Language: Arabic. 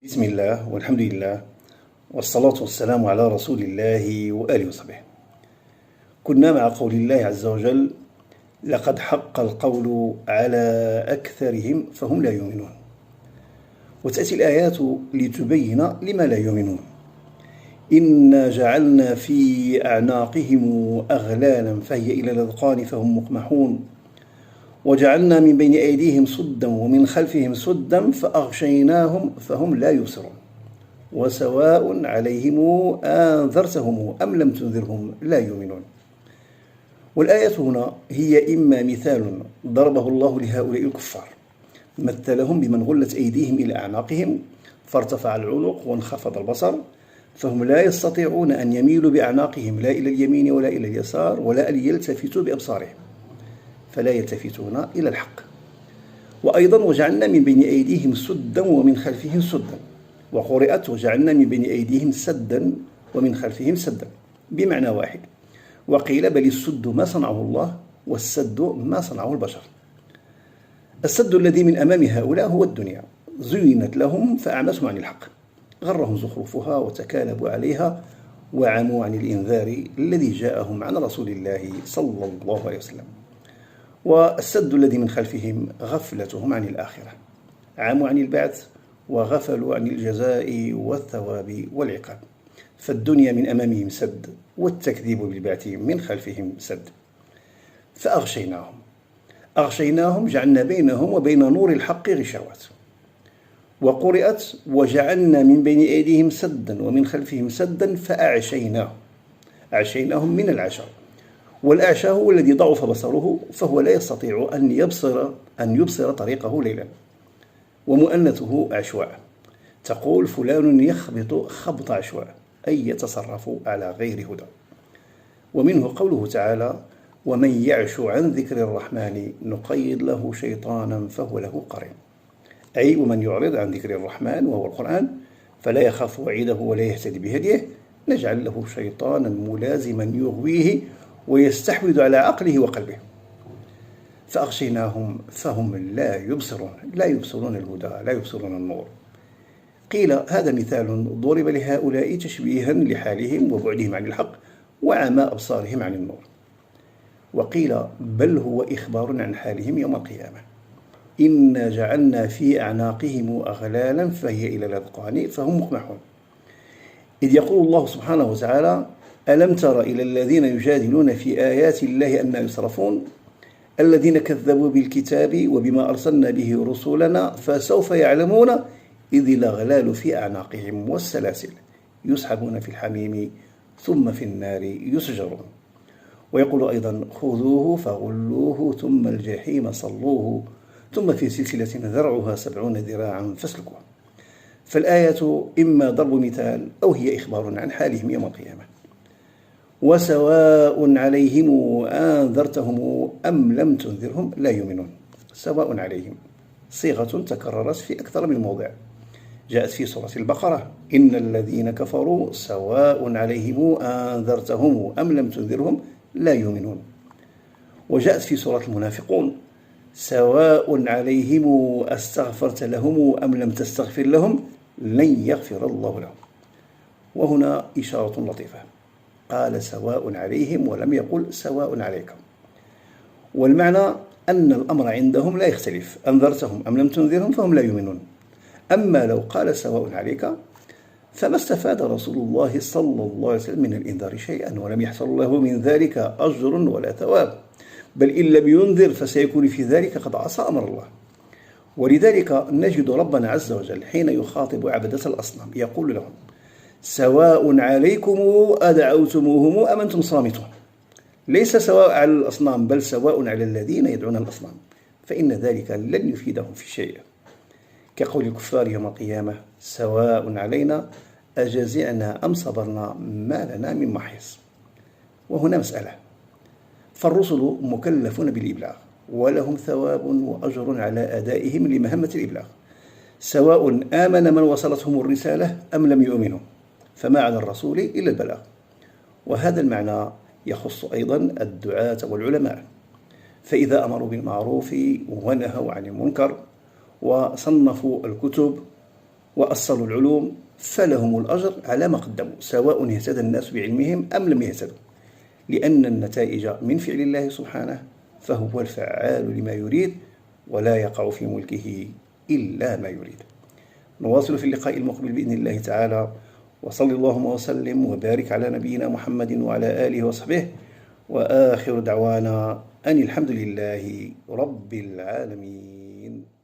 بسم الله والحمد لله والصلاة والسلام على رسول الله وآله وصحبه. كنا مع قول الله عز وجل: لقد حق القول على أكثرهم فهم لا يؤمنون. وتأتي الآيات لتبين لما لا يؤمنون. إنا جعلنا في أعناقهم أغلالا فهي إلى الأذقان فهم مقمحون وجعلنا من بين أيديهم سدا ومن خلفهم سدا فأغشيناهم فهم لا يبصرون وسواء عليهم أنذرتهم أم لم تنذرهم لا يؤمنون. والآية هنا هي إما مثال ضربه الله لهؤلاء الكفار مثلهم بمن غلت أيديهم إلى أعناقهم فارتفع العنق وانخفض البصر، فهم لا يستطيعون أن يميلوا بأعناقهم لا إلى اليمين ولا إلى اليسار ولا أن يلتفتوا بأبصارهم، فلا يلتفتون إلى الحق. وأيضا وجعلنا من بين أيديهم سدا ومن خلفهم سدا، وقرئت وجعلنا من بين أيديهم سدا ومن خلفهم سدا بمعنى واحد. وقيل بل السد ما صنعه الله والسد ما صنعه البشر. السد الذي من أمام هؤلاء هو الدنيا، زينت لهم فأعمتهم عن الحق، غرهم زخرفها وتكالبوا عليها وعموا عن الإنذار الذي جاءهم عن رسول الله صلى الله عليه وسلم. والسد الذي من خلفهم غفلتهم عن الآخرة، عموا عن البعث وغفلوا عن الجزاء والثواب والعقاب. فالدنيا من أمامهم سد والتكذيب بالبعث من خلفهم سد. أغشيناهم جعلنا بينهم وبين نور الحق غشاوات. وقرئت وجعلنا من بين أيديهم سدا ومن خلفهم سدا أعشيناهم من العشاء، والأعشى هو الذي ضعف بصره فهو لا يستطيع أن يبصر طريقه ليلا. ومؤنثه عشواء، تقول فلان يخبط خبط عشواء، أي يتصرف على غير هدى. ومنه قوله تعالى: ومن يعش عن ذكر الرحمن نقيض له شيطانا فهو له قرين، أي ومن يعرض عن ذكر الرحمن وهو القرآن فلا يخاف وعيده ولا يهتدي بهديه نجعل له شيطانا ملازما يغويه ويستحوذ على عقله وقلبه. فأغشيناهم فهم لا يبصرون الهدى، لا يبصرون النور. قيل هذا مثال ضرب لهؤلاء تشبيها لحالهم وبعدهم عن الحق وعمى أبصارهم عن النور. وقيل بل هو إخبار عن حالهم يوم القيامة: إنا جعلنا في أعناقهم أغلالا فهي إلى الأذقان فهم مقمحون. إذ يقول الله سبحانه وتعالى: ألم تر إلى الذين يجادلون في آيات الله أنى يصرفون الذين كذبوا بالكتاب وبما أرسلنا به رسولنا فسوف يعلمون إذ الأغلال في أعناقهم والسلاسل يسحبون في الحميم ثم في النار يسجرون. ويقول أيضا: خذوه فغلوه ثم الجحيم صلوه ثم في سلسلة ذرعها 70 ذراعا فاسلكوه. فالآية إما ضرب مثال أو هي إخبار عن حالهم يوم القيامة. وسواء عليهم أنذرتهم أم لم تنذرهم لا يؤمنون. سواء عليهم صيغة تكررت في أكثر من موضع، جاءت في سورة البقرة: إن الذين كفروا سواء عليهم أنذرتهم أم لم تنذرهم لا يؤمنون. وجاءت في سورة المنافقون: سواء عليهم أستغفرت لهم أم لم تستغفر لهم لن يغفر الله لهم. وهنا إشارة لطيفة، قال سواء عليهم ولم يقل سواء عليكم، والمعنى أن الأمر عندهم لا يختلف، أنذرتهم أم لم تنذرهم فهم لا يؤمنون. أما لو قال سواء عليك فما استفاد رسول الله صلى الله عليه وسلم من الإنذار شيئا ولم يحصل له من ذلك أجر ولا ثواب، بل إن لم ينذر فسيكون في ذلك قد عصى أمر الله. ولذلك نجد ربنا عز وجل حين يخاطب عبدة الأصنام يقول لهم: سواء عليكم أدعوتموهم أم أنتم صامتون. ليس سواء على الأصنام بل سواء على الذين يدعون الأصنام، فإن ذلك لن يفيدهم في شيء، كقول الكفار يوم القيامة: سواء علينا أجزعنا أم صبرنا ما لنا من محيص. وهنا مسألة، فالرسل مكلفون بالإبلاغ ولهم ثواب وأجر على أدائهم لمهمة الإبلاغ، سواء آمن من وصلتهم الرسالة أم لم يؤمنوا، فما على الرسول إلا البلاغ. وهذا المعنى يخص أيضا الدعاة والعلماء، فإذا أمروا بالمعروف ونهوا عن المنكر وصنفوا الكتب وأصلوا العلوم فلهم الأجر على ما قدموا، سواء اهتدى الناس بعلمهم أم لم يهتدوا، لأن النتائج من فعل الله سبحانه، فهو الفعال لما يريد، ولا يقع في ملكه إلا ما يريد. نواصل في اللقاء المقبل بإذن الله تعالى، وصلى اللهم وسلم وبارك على نبينا محمد وعلى آله وصحبه، وآخر دعوانا أن الحمد لله رب العالمين.